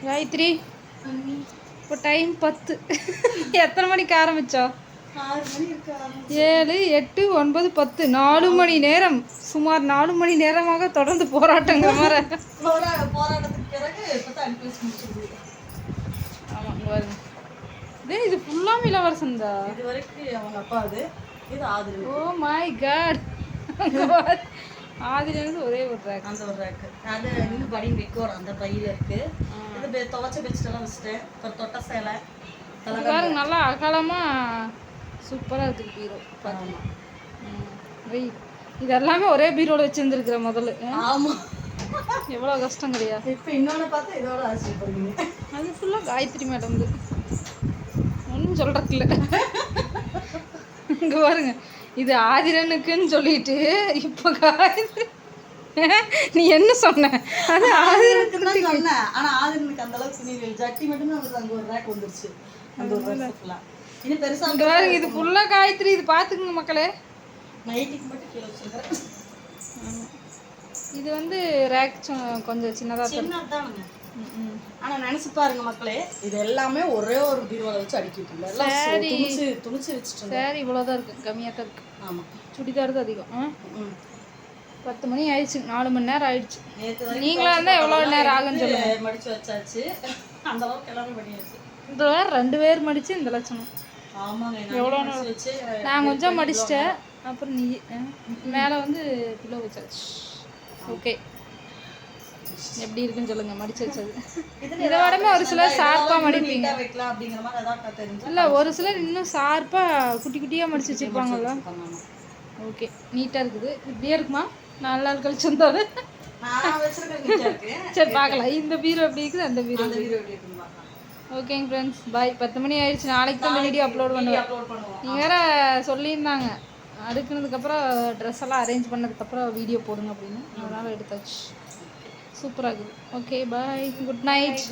காயத்ரி இப்போ டைம் 10. எத்தனை மணிக்கு ஆரம்பித்தோம்? 7, 8, 9, 10. 4 மணி நேரம், சுமார் 4 மணி நேரமாக தொடர்ந்து போராட்டங்கிற மாதிரி. போராட்டத்துக்கு பிறகு ஆமாம் பாருங்க. இது ஃபுல்லாக இளவரசன் தான். இது வரைக்கும் அவங்க அப்பா அது. இது ஆதிரி. Oh my God. ஆதிரியானது ஒரே ஒரு ரேக். அந்த ஒரு ரேக்கு அது இன்னும் படி வைக்கோடும் அந்த பையில இருக்கு. இது துவைச்ச பெட்ஷீட்டெல்லாம் வச்சுட்டேன். இப்போ தொட்ட சேலை பாருங்க, நல்லா அகலமாக சூப்பராக இருக்குது பீரோ. பாருங்க. இது எல்லாமே ஒரே பீரோவில் வச்சுருந்துருக்குற முதல்ல. ஆமாம், எவ்வளோ கஷ்டம் கிடையாது. இப்போ இன்னொன்று பார்த்தா இதோட ஆச்சரியப்படுவீங்க. அது ஃபுல்லாக காயத்ரி மேடம் இது ஒன்றும் சொல்கிறதுக்கு இல்லை. இங்கே பாருங்க, இது ஆதிரனுக்குன்னு சொல்லிட்டு இப்போ காயத்ரி நீ என்ன சொன்ன? அது ஆதிரனுக்கு தான் சொன்னேன். ஆனால் ஆதிரனுக்கு அந்த அளவுக்கு துணி ஜட்டி மட்டுமே வந்து அங்கே ஒரு ரேக் வந்துருச்சு. அந்த ஒரு வருஷம் ஃபுல்லாக இன்னும் பெருசாக இங்கே பாருங்க, இது ஃபுல்லாக காயத்ரி. இது பார்த்துக்குங்க மக்களே. நைட்டுக்கு மட்டும் கீழே வச்சுருக்கிறேன். இது வந்து ரேக் கொஞ்சம் சின்னதாக சின்னதானுங்க. ஆனால் நினச்சி பாருங்க மக்களே, இது எல்லாமே ஒரே ஒரு பீரோவில் வச்சு அடிக்கிட்டு சாரி துணிச்சு வச்சுட்டு சாரி இவ்வளோதான் இருக்குது, கம்மியாக தான் இருக்குது. ஆமாம், சுடிதார் தான் அதிகம். 10 மணி ஆயிடுச்சு, 4 மணி நேரம் ஆயிடுச்சு. நீங்களா இருந்தால் எவ்வளோ நேரம் ஆகுன்னு சொல்லுங்க. மடிச்சு வச்சாச்சு, அந்த அளவுக்கு எல்லாமே பண்ணியாச்சு. இந்த வேறு 2 பேர் மடித்து இந்த லட்சணம். ஆமாங்க, எவ்வளோ வச்சு நான் கொஞ்சம் மடிச்சிட்டேன். அப்புறம் நீ மேலே வந்து பில்லோ வச்சாச்சு. ஓகே, எப்படி இருக்குன்னு சொல்லுங்க மடிச்சு வச்சது. இதை விடமே ஒரு சிலர் ஷார்ப்பாக மடிப்பீங்க. இல்லை, ஒரு சிலர் இன்னும் ஷார்ப்பாக குட்டி குட்டியாக மடிச்சு வச்சுருப்பாங்கல்ல. ஓகே, நீட்டாக இருக்குது. இப்படியே இருக்குமா? 4 நாள் கழிச்சு வந்தாலும் சரி பார்க்கலாம். இந்த பீரோ எப்படி இருக்குது, அந்த பீரோ எப்படி இருக்குது. ஓகேங்க ஃப்ரெண்ட்ஸ், பாய். 10 மணி ஆயிடுச்சு. நாளைக்கு தான் இந்த வீடியோ அப்லோட் பண்ணுவேன். நீங்கள் வேறு சொல்லியிருந்தாங்க அடுக்குனதுக்கப்புறம் ட்ரெஸ் எல்லாம் அரேஞ்ச் பண்ணதுக்கப்புறம் வீடியோ போடுங்க அப்படின்னு. அதனால் எடுத்தாச்சு. சூப்பராக இருக்குது. Okay bye, good night.